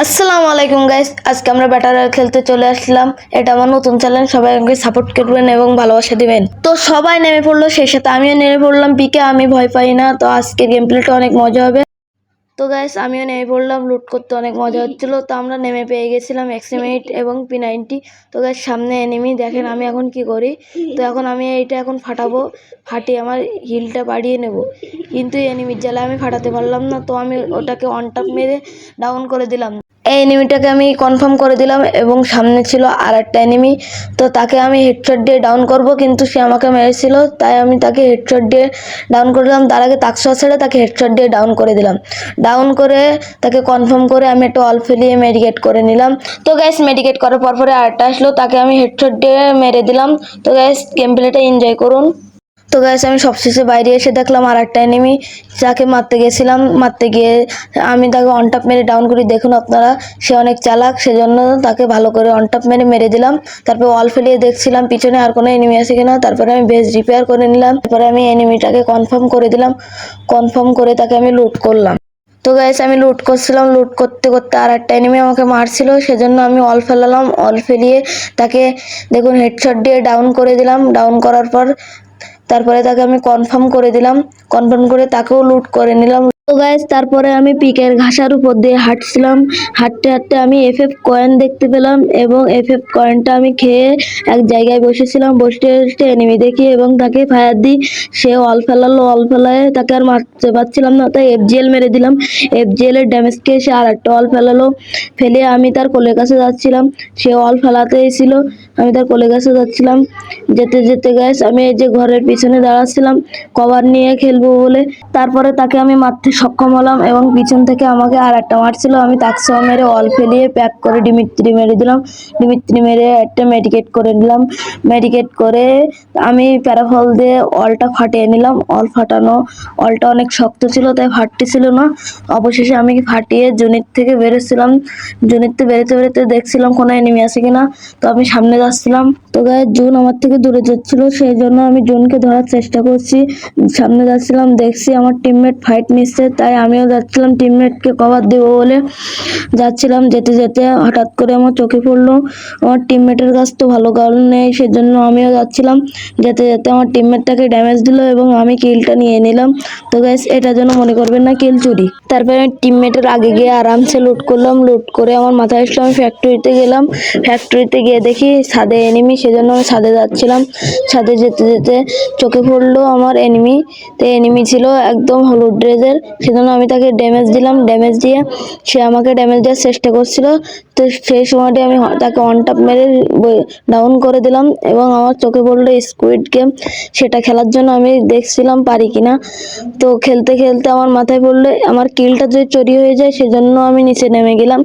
আসসালামু আলাইকুম গাইস, আজকে আমরা ব্যাটার রয়্যাল খেলতে চলে আসলাম। এটা আমার নতুন চ্যানেল, সবাই আমাকে সাপোর্ট করবেন এবং ভালোবাসা দিবেন। তো সবাই নেমে পড়লো, সেই সাথে আমিও নেমে পড়লাম পিকে। আমি ভয় পাই না, তো আজকের গেম প্লেটা অনেক মজা হবে। তো গাইস আমিও নেমে পড়লাম, লুট করতে অনেক মজা হচ্ছিল। তো আমরা নেমে পেয়ে গেছিলাম এক্সএম8 এবং P90। তো গাইস সামনে এনিমি, দেখেন আমি এখন কি করি। তো এখন আমি এইটা এখন ফাটাবো, ফাটিয়ে আমার হিলটা বাড়িয়ে নেব, কিন্তু এনিমির জ্বালায় আমি ফাটাতে পারলাম না। তো আমি ওটাকে অন টপ মেরে ডাউন করে দিলাম। এই এনিমিটাকে আমি কনফার্ম করে দিলাম এবং সামনে ছিল আর একটা এনিমি। তো তাকে আমি হেডশট দিয়ে ডাউন করব, কিন্তু সে আমাকে মেরেছিল, তাই আমি তাকে হেডশট দিয়ে ডাউন করে দিলাম। তার আগে তাকশো ছেড়ে তাকে হেডশট দিয়ে ডাউন করে দিলাম। ডাউন করে তাকে কনফার্ম করে আমি একটা অল ফেলিয়ে মেডিকেট করে নিলাম। তো গ্যাস মেডিকেট করার পরে আরেকটা আসলো, তাকে আমি হেডশট দিয়ে মেরে দিলাম। তো গ্যাস গেম প্লেটা এনজয় করুন। তো গাইস আমি সবশেষে বাইরে এসে দেখলাম আর একটা এনিমি, যাকে মারতে গেছিলাম। মারতে গিয়ে আমি তাকে অনটাপ মেরে ডাউন করি। দেখুন আপনারা, সে অনেক চালাক, সেজন্য তাকে ভালো করে অনটাপ মেরে মেরে দিলাম। তারপর ওয়াল ফেলিয়ে দেখছিলাম পিছনে আর কোনো এনিমি আছে কিনা। তারপরে আমি বেস রিপেয়ার করে নিলাম। তারপরে আমি এনিমিটাকে কনফার্ম করে দিলাম। কনফার্ম করে তাকে আমি লুট করলাম। তো গাইস আমি লুট করছিলাম, লুট করতে করতে আর একটা এনিমি আমাকে মারছিল, সেজন্য আমি অল ফেলালাম। অল ফেলিয়ে তাকে দেখুন হেডশট দিয়ে ডাউন করে দিলাম। ডাউন করার পর তারপরে তাকে আমি কনফার্ম করে দিলাম। কনফার্ম করে তাকেও লুট করে নিলাম। তো গাইস তারপরে আমি পিকের ঘাসার উপর দিয়ে হাঁটছিলাম। হাঁটতে হাঁটতে আমি এফএফ কয়েন দেখতে পেলাম এবং এফএফ কয়েনটা আমি খেয়ে এক জায়গায় বসেছিলাম। বসতে বসতে এনিমি দেখি এবং তাকে ফায়ার দিই। সে অল ফেলালো, অল ফেলায় তাকে আর মারতে পারছিলাম না, তাই এফজিএল মেরে দিলাম। এফজিএল এর ড্যামেজ খেয়ে সে আর একটা অল ফেলালো। ফেলে আমি তার কোলের কাছে যাচ্ছিলাম, সে অল ফেলাতেই ছিল। আমি তার কোলের কাছে যাচ্ছিলাম। যেতে যেতে গাইস আমি এই যে ঘরের পিছনে দাঁড়াচ্ছিলাম কভার নিয়ে খেলবো বলে। তারপরে তাকে আমি মারতে সক্ষম হলাম এবং পিছন থেকে আমাকে আর একটা মারছিল। আমি তাকে মেরে অল ফেলিয়ে প্যাক করে ডিমিত্রি মেরে দিলাম। ডিমিত্রি মেরে একটা মেডিকেট করে নিলাম। মেডিকেট করে আমি প্যারাফল দিয়ে অলটা ফাটিয়ে নিলাম। অল ফাটানো, অলটা অনেক শক্ত ছিল তাই ফাটতেছিল না। অবশেষে আমি ফাটিয়ে জুনির থেকে বেরোচ্ছিলাম। জুনিতে বেরোতে বেরোতে দেখছিলাম কোনো এনিমি আছে কিনা। তো আমি সামনে যাচ্ছিলাম। তো গায়ে জুন আমার থেকে দূরে যাচ্ছিল, সেই জন্য আমি জুনকে ধরার চেষ্টা করছি। সামনে যাচ্ছিলাম, দেখছি আমার টিমমেট ফাইট নিচ্ছে, তাই আমিও যাচ্ছিলাম টিমমেটকে কভার দেবো বলে। যাচ্ছিলাম, যেতে যেতে হঠাৎ করে আমার চোখে পড়লো আমার টিমমেটের কাছ তো ভালো গান নেই, সেজন্য আমিও যাচ্ছিলাম। যেতে যেতে আমার টিমমেটটাকে ড্যামেজ দিল এবং আমি কিলটা নিয়ে নিলাম। তো গাইস এটা যেন মনে করবেন না কিল চুরি। তারপরে আমি টিমমেটের আগে গিয়ে আরামসে লুট করলাম। লুট করে আমার মাথায় আসলো আমি ফ্যাক্টরিতে গেলাম। ফ্যাক্টরিতে গিয়ে দেখি ছাদে এনিমি, সেজন্য আমি ছাদে যাচ্ছিলাম। ছাদে যেতে যেতে চোখে পড়লো আমার এনিমি। তো এনিমি ছিল একদম হলুদ ড্রেসের, সেজন্য আমি তাকে ড্যামেজ দিলাম। ড্যামেজ দিয়ে সে আমাকে ড্যামেজ দেওয়ার চেষ্টা করছিল। তো সেই সময়টি আমি তাকে অন টপ মেরে ডাউন করে দিলাম এবং আমার চোখে পড়লো স্কুইড গেম। সেটা খেলার জন্য আমি দেখছিলাম পারি কিনা। তো খেলতে খেলতে আমার মাথায় পড়লো আমার কিলটা যদি চুরি হয়ে যায়, সেজন্য আমি নিচে নেমে গেলাম।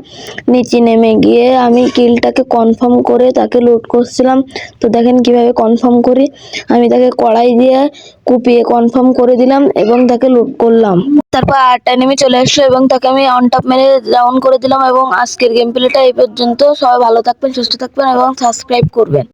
নিচে নেমে গিয়ে আমি কিলটাকে কনফার্ম করে তাকে লুট করছিলাম। তো দেখেন কিভাবে কনফার্ম করি। আমি তাকে কড়াই দিয়ে কুপিয়ে কনফার্ম করে দিলাম এবং তাকে লুট করলাম। তারপর আরেকটা এনিমি চলে আসলো এবং তাকে আমি অন টপ মেরে ডাউন করে দিলাম। এবং আজকের গেম প্লেটা এই পর্যন্ত। সবাই ভালো থাকবেন, সুস্থ থাকবেন এবং সাবস্ক্রাইব করবেন।